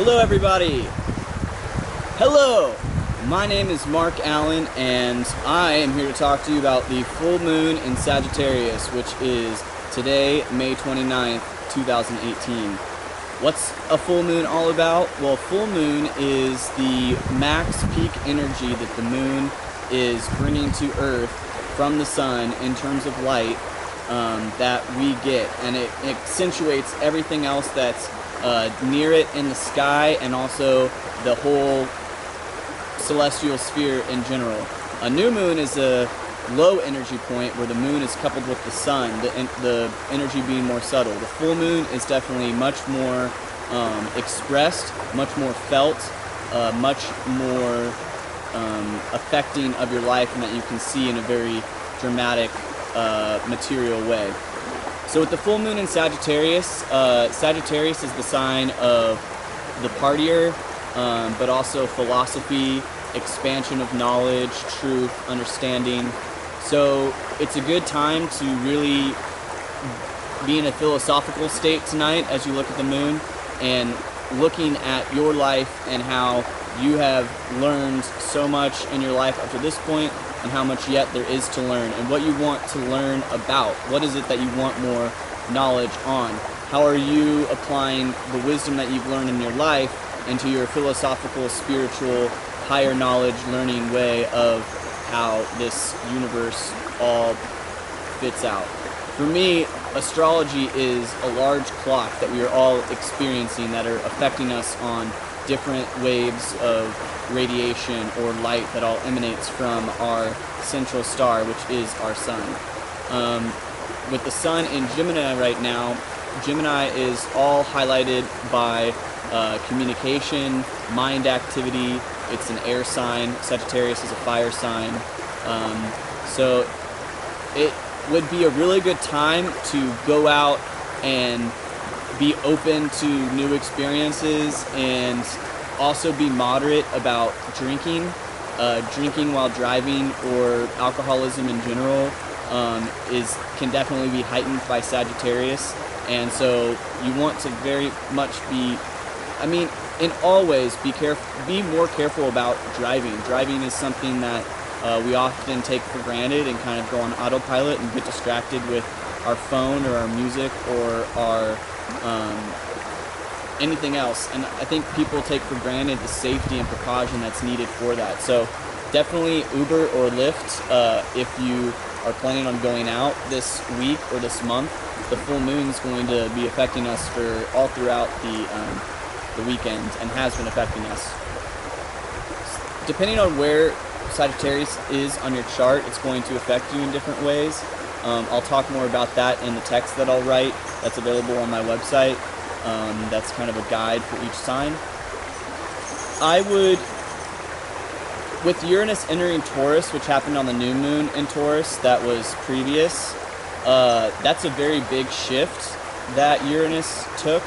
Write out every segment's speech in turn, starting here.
Hello everybody! Hello! My name is Mark Allen and I am here to talk to you about the full moon in Sagittarius, which is today, May 29th, 2018. What's a full moon all about? Well, full moon is the max peak energy that the moon is bringing to Earth from the sun in terms of light that we get, and it accentuates everything else that's near it in the sky and also the whole celestial sphere in general. A new moon is a low energy point where the moon is coupled with the sun, the energy being more subtle. The full moon is definitely much more expressed, much more felt, much more affecting of your life, and that you can see in a very dramatic, material way. So with the full moon in Sagittarius, Sagittarius is the sign of the partier, but also philosophy, expansion of knowledge, truth, understanding. So it's a good time to really be in a philosophical state tonight as you look at the moon and looking at your life and how you have learned so much in your life up to this point and how much yet there is to learn and what you want to learn about. What is it that you want more knowledge on? How are you applying the wisdom that you've learned in your life into your philosophical, spiritual, higher knowledge learning way of how this universe all fits out? For me, astrology is a large clock that we are all experiencing that are affecting us on different waves of radiation or light that all emanates from our central star, which is our sun. With the sun in Gemini right now, Gemini is all highlighted by communication, mind activity. It's an air sign. Sagittarius is a fire sign. So it would be a really good time to go out and be open to new experiences and also be moderate about drinking. Drinking while driving or alcoholism in general can definitely be heightened by Sagittarius, and so you want to very much be, in all ways, be more careful about driving. Driving is something that we often take for granted and kind of go on autopilot and get distracted with our phone or our music or our anything else, and I think people take for granted the safety and precaution that's needed for that. So definitely Uber or Lyft if you are planning on going out this week or this month. The full moon is going to be affecting us for all throughout the weekend and has been affecting us. Depending on where Sagittarius is on your chart, it's going to affect you in different ways. I'll talk more about that in the text that I'll write that's available on my website. That's kind of a guide for each sign. With Uranus entering Taurus, which happened on the new moon in Taurus that was previous, that's a very big shift that Uranus took.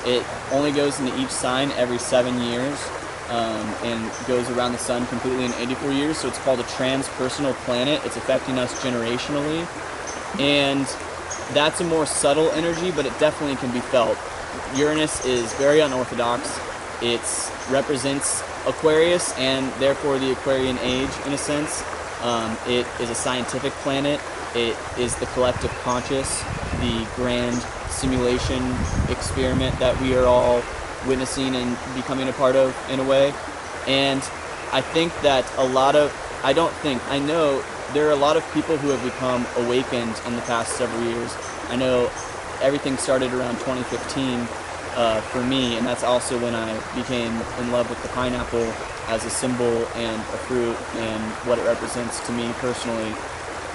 It only goes into each sign every 7 years and goes around the sun completely in 84 years, so it's called a transpersonal planet. It's affecting us generationally, and that's a more subtle energy, but it definitely can be felt. Uranus is very unorthodox. It represents Aquarius and therefore the Aquarian age in a sense. It is a scientific planet. It is the collective conscious, the grand simulation experiment that we are all witnessing and becoming a part of in a way. And I think that I know there are a lot of people who have become awakened in the past several years. I know everything started around 2015 for me, and that's also when I became in love with the pineapple as a symbol and a fruit and what it represents to me personally.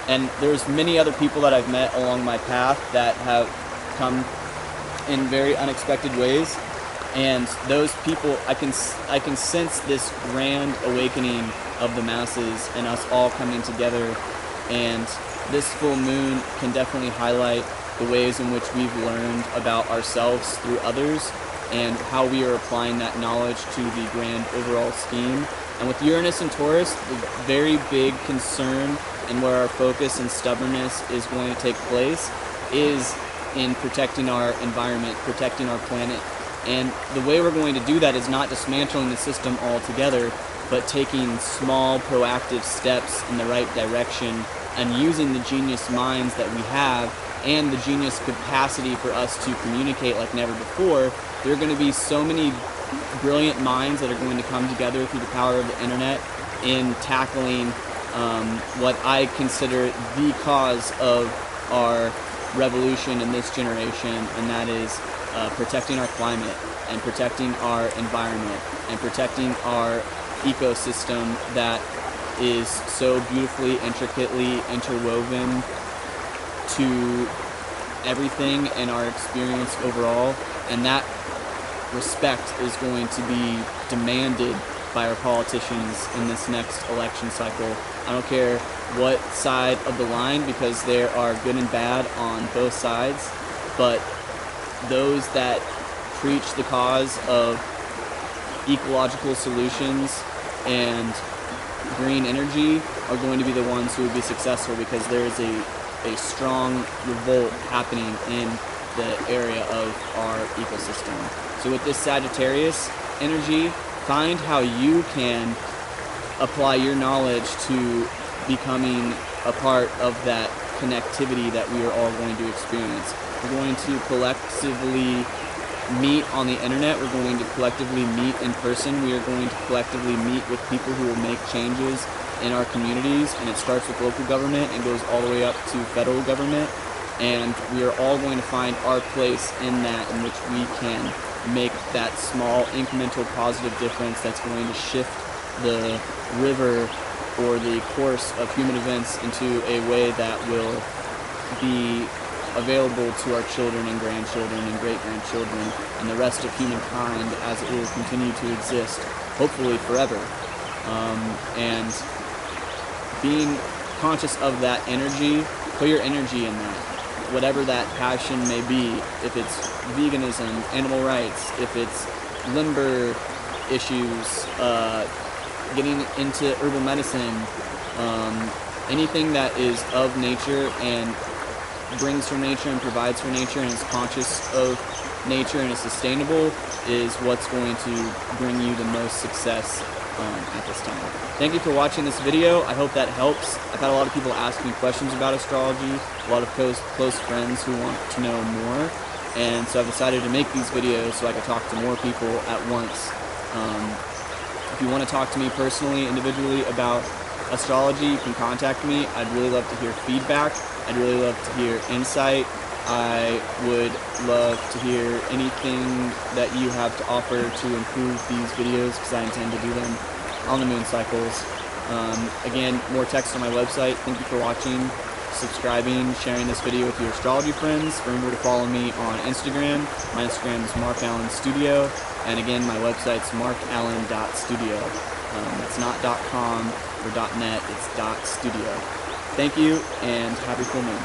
And there's many other people that I've met along my path that have come in very unexpected ways, and those people, I can sense this grand awakening of the masses and us all coming together, and this full moon can definitely highlight the ways in which we've learned about ourselves through others and how we are applying that knowledge to the grand overall scheme. And with Uranus and Taurus, the very big concern and where our focus and stubbornness is going to take place is in protecting our environment, protecting our planet, And the way we're going to do that is not dismantling the system altogether, but taking small proactive steps in the right direction and using the genius minds that we have and the genius capacity for us to communicate like never before. There are going to be so many brilliant minds that are going to come together through the power of the internet in tackling what I consider the cause of our revolution in this generation, and that is protecting our climate and protecting our environment and protecting our ecosystem that is so beautifully, intricately interwoven to everything in our experience overall. And that respect is going to be demanded by our politicians in this next election cycle. I don't care what side of the line, because there are good and bad on both sides, but those that preach the cause of ecological solutions and green energy are going to be the ones who will be successful, because there is a strong revolt happening in the area of our ecosystem. So with this Sagittarius energy, find how you can apply your knowledge to becoming a part of that connectivity that we are all going to experience. We're going to collectively meet on the internet. We're going to collectively meet in person. We are going to collectively meet with people who will make changes in our communities, and it starts with local government and goes all the way up to federal government. And we are all going to find our place in that, in which we can make that small incremental positive difference that's going to shift the river or the course of human events into a way that will be available to our children and grandchildren and great-grandchildren and the rest of humankind as it will continue to exist, hopefully forever. And being conscious of that energy, put your energy in that. Whatever that passion may be, if it's veganism, animal rights, if it's limber issues, getting into herbal medicine, anything that is of nature and brings from nature and provides for nature and is conscious of nature and is sustainable is what's going to bring you the most success at this time. Thank you for watching this video. I hope that helps. I've had a lot of people ask me questions about astrology, a lot of close friends who want to know more, and so I've decided to make these videos so I can talk to more people at once. If you want to talk to me personally, individually about astrology, you can contact me. I'd really love to hear feedback. I'd really love to hear insight. I would love to hear anything that you have to offer to improve these videos, because I intend to do them on the moon cycles. Again, more text on my website. Thank you for watching, subscribing, sharing this video with your astrology friends. Remember to follow me on Instagram. My Instagram is markallenstudio. And again, my website's markallen.studio. It's not .com or .net, it's .studio. Thank you, and happy full moon.